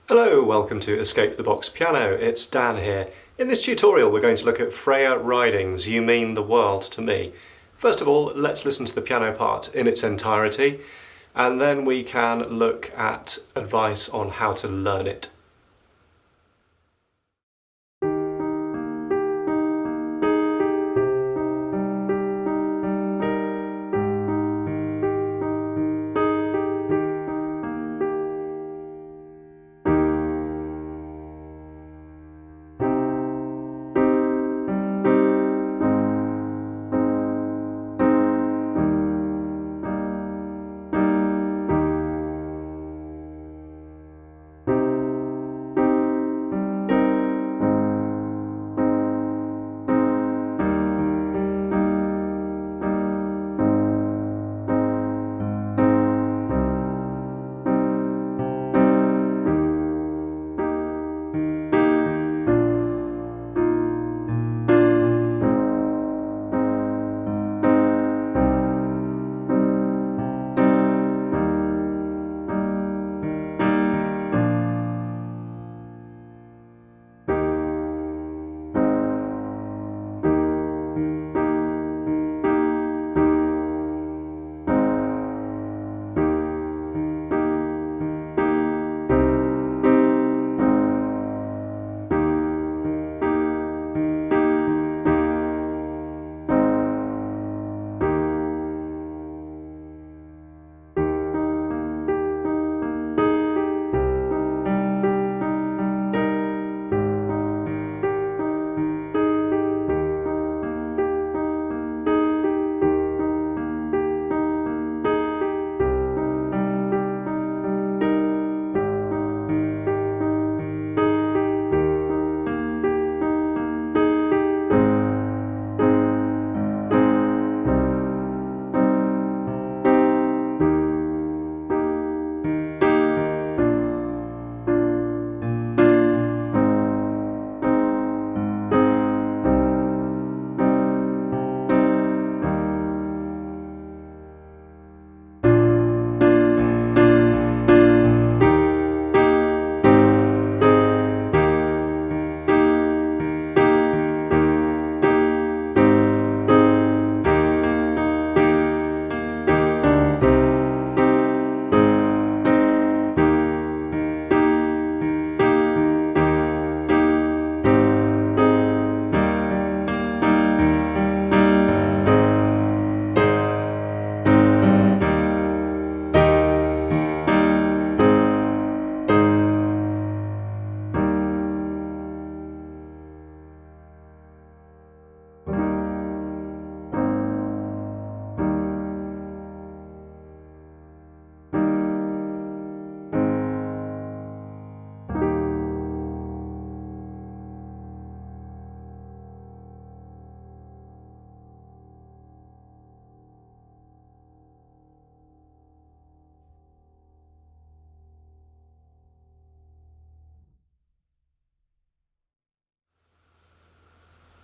Hello, welcome to Escape the Box Piano. It's Dan here. In this tutorial we're going to look at Freya Ridings, You Mean the World to Me. First of all, let's listen to the piano part in its entirety, and then we can look at advice on how to learn it.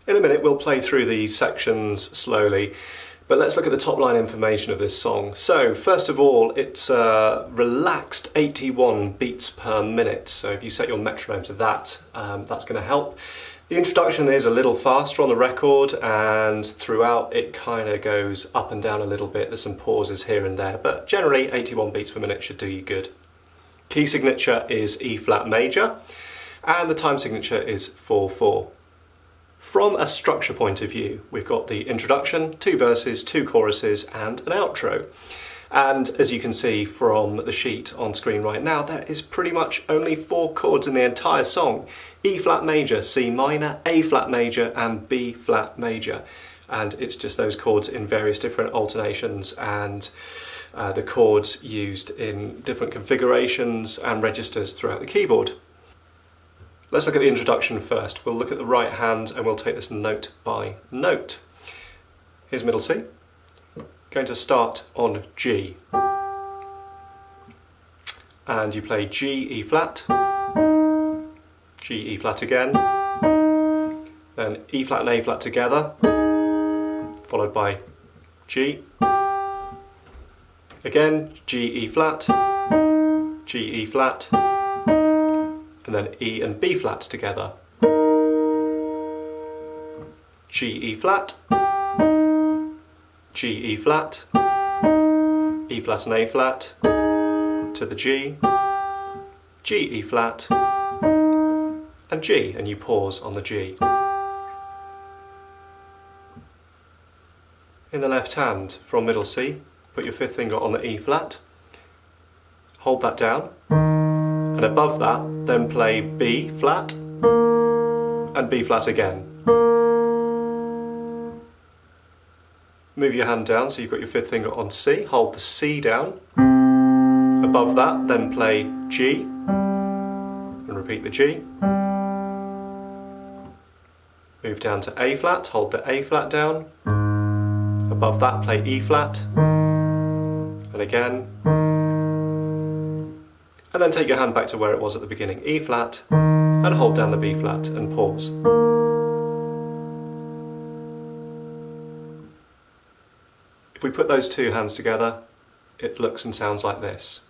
In a minute we'll play through these sections slowly, but let's look at the top line information of this song. So first of all, it's relaxed 81 beats per minute, so if you set your metronome to that, that's going to help. The introduction is a little faster on the record, and throughout it kind of goes up and down a little bit. There's some pauses here and there, but generally 81 beats per minute should do you good. Key signature is E flat major, and the time signature is 4/4. From a structure point of view, we've got the introduction, 2 verses, 2 choruses and an outro. And as you can see from the sheet on screen right now, there is pretty much only 4 chords in the entire song. E flat major, C minor, A flat major and B flat major. And it's just those chords in various different alternations and the chords used in different configurations and registers throughout the keyboard. Let's look at the introduction first. We'll look at the right hand and we'll take this note by note. Here's middle C. Going to start on G. And you play G, E flat, G, E flat again, then E flat and A flat together, followed by G, again G, E flat, G, E flat, and then E and B flat together. G, E flat, G, E flat, E flat and A flat, to the G, G, E flat, and G, and you pause on the G. In the left hand, from middle C, put your fifth finger on the E flat, hold that down, and above that, then play B flat, and B flat again. Move your hand down so you've got your fifth finger on C, hold the C down, above that, then play G, and repeat the G. Move down to A flat, hold the A flat down, above that play E flat, and again, and then take your hand back to where it was at the beginning, E flat, and hold down the B flat and pause. If we put those two hands together, it looks and sounds like this.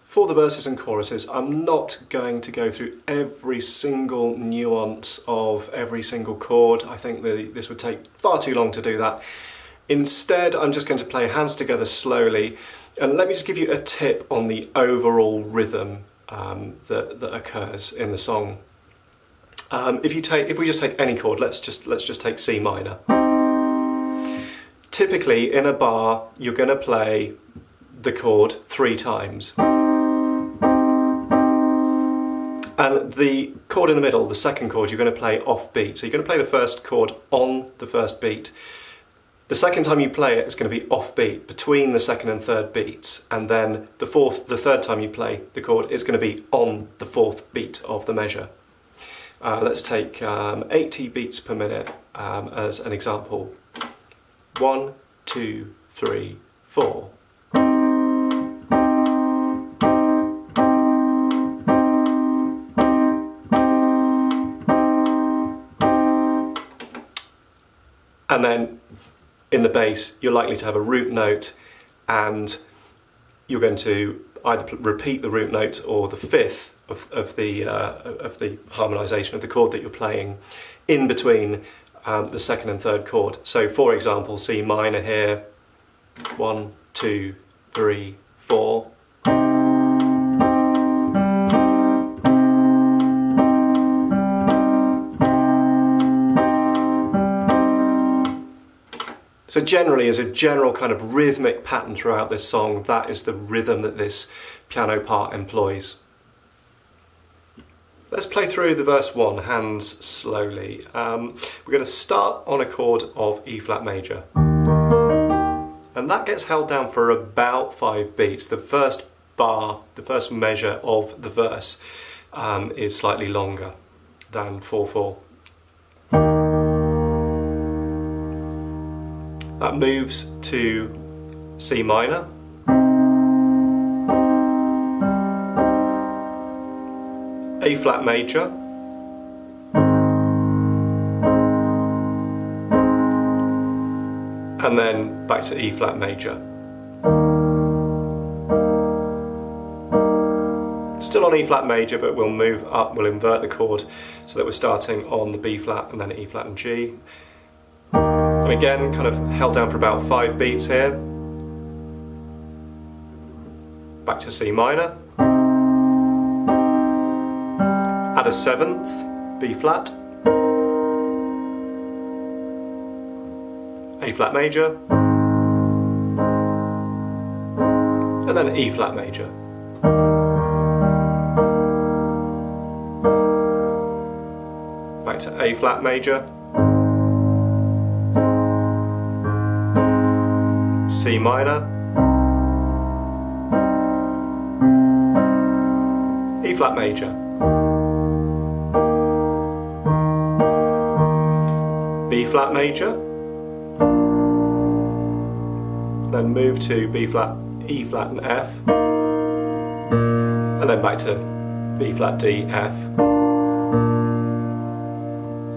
For the verses and choruses, I'm not going to go through every single nuance of every single chord. I think this would take far too long to do that. Instead, I'm just going to play hands together slowly, and let me just give you a tip on the overall rhythm that occurs in the song. If we just take any chord, let's just take C minor. Typically, in a bar, you're going to play the chord 3 times. And the chord in the middle, the second chord, you're going to play off beat. So you're going to play the first chord on the first beat. The second time you play it, it's going to be off beat between the second and third beats. And then the third time you play the chord, it's going to be on the fourth beat of the measure. Let's take 80 beats per minute as an example. 1, 2, 3, 4. And then in the bass, you're likely to have a root note, and you're going to either repeat the root note or the fifth of the harmonisation of the chord that you're playing in between the second and third chord. So, for example, C minor here, 1, 2, 3, 4. So generally, as a general kind of rhythmic pattern throughout this song, that is the rhythm that this piano part employs. Let's play through the verse 1, hands slowly. We're going to start on a chord of E flat major. And that gets held down for about 5 beats. The first bar, the first measure of the verse is slightly longer than 4/4. That moves to C minor, A flat major, and then back to E flat major. Still on E flat major, but we'll move up, we'll invert the chord so that we're starting on the B flat and then E flat and G. And again, kind of held down for about 5 beats here. Back to C minor. Add a 7th, B flat. A flat major. And then E flat major. Back to A flat major. C minor, B flat major, B flat major, then move to B flat, E flat and F, and then back to B flat, D, F,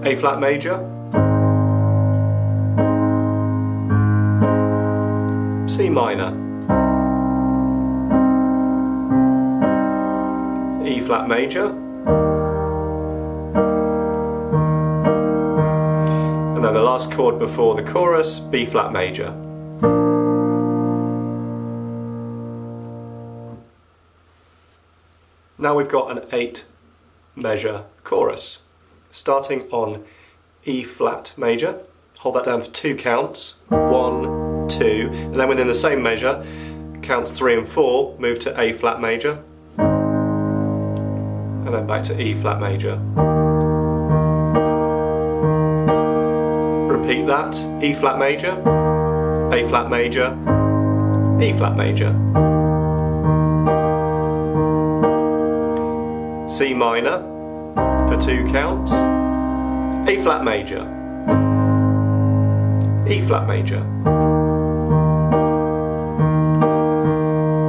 A flat major, C minor, E flat major, and then the last chord before the chorus, B flat major. Now we've got an 8 measure chorus, starting on E flat major. Hold that down for 2 counts, 1, 2, and then within the same measure, counts 3 and 4, move to A flat major, and then back to E flat major. Repeat that, E flat major, A flat major, E flat major. C minor for 2 counts, A flat major, E flat major,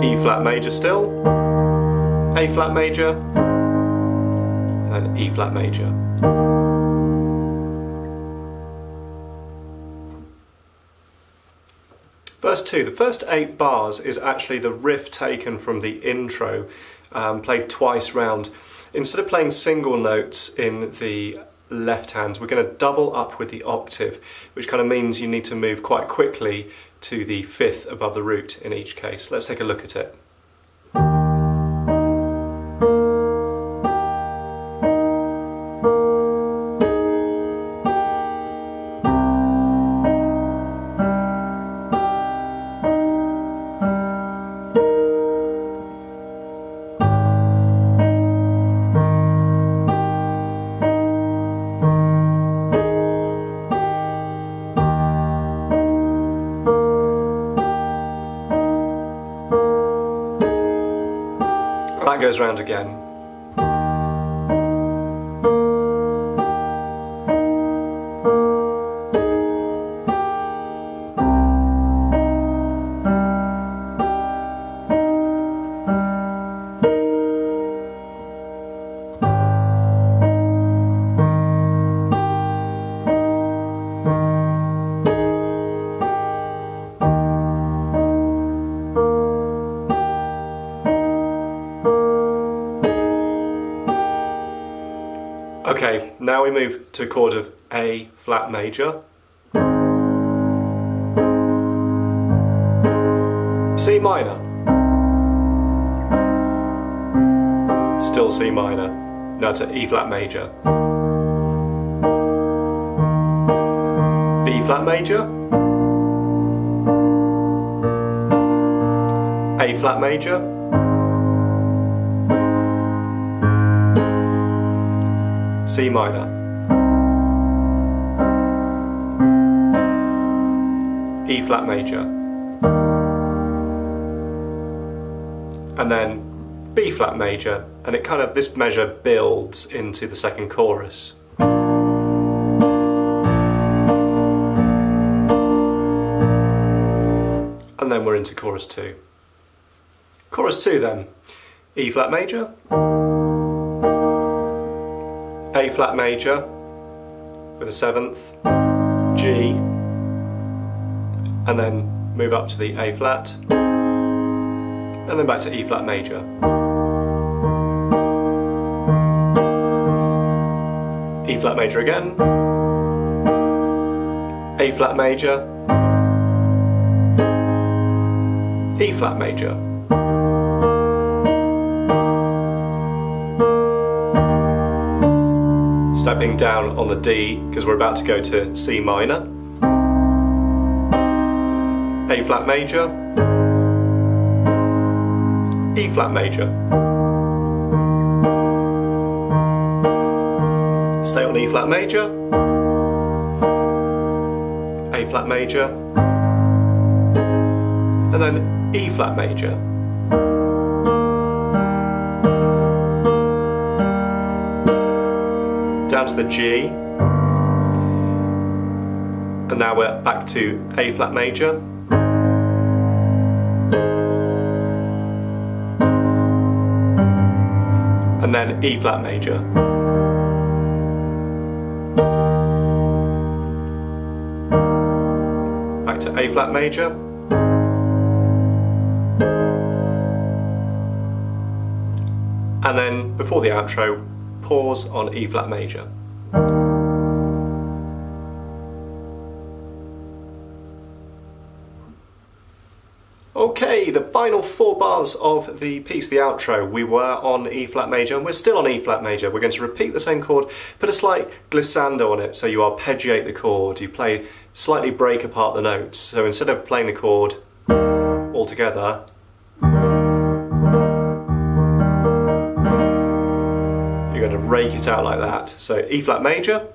E flat major still, A flat major, and E flat major. Verse 2, the first 8 bars is actually the riff taken from the intro, played twice round. Instead of playing single notes in the left hand, we're going to double up with the octave, which kind of means you need to move quite quickly to the 5th above the root in each case. Let's take a look at it. That goes round again. Okay, now we move to a chord of A flat major, C minor, still C minor, now to E flat major, B flat major, A flat major, C minor, E flat major, and then B flat major, and it kind of, this measure builds into the second chorus. And then we're into chorus 2. Chorus 2 then, E flat major, A flat major with a 7th, G, and then move up to the A flat, and then back to E flat major. E flat major again, A flat major, E flat major. Stepping down on the D because we're about to go to C minor, A flat major, E flat major. Stay on E flat major, A flat major, and then E flat major. to the G, and now we're back to A flat major, and then E flat major. Back to A flat major, and then before the outro, pause on E flat major. Okay, the final 4 bars of the piece, the outro, we were on E flat major and we're still on E flat major. We're going to repeat the same chord, put a slight glissando on it, so you arpeggiate the chord, you play, slightly break apart the notes. So instead of playing the chord all together, you're going to rake it out like that. So E flat major,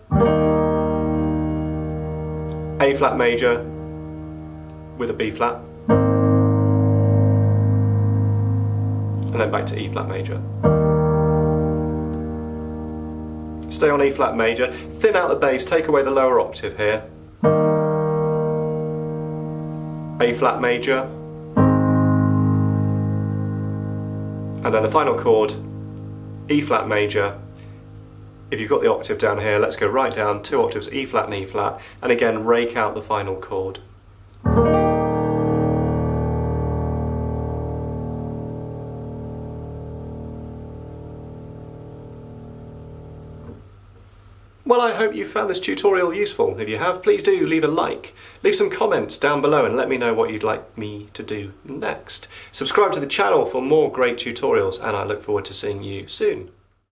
A flat major with a B flat, and then back to E flat major. Stay on E flat major, thin out the bass, take away the lower octave here. A flat major, and then the final chord, E flat major. If you've got the octave down here, let's go right down, 2 octaves, E flat and E flat, and again rake out the final chord. Well, I hope you found this tutorial useful. If you have, please do leave a like. Leave some comments down below and let me know what you'd like me to do next. Subscribe to the channel for more great tutorials, and I look forward to seeing you soon.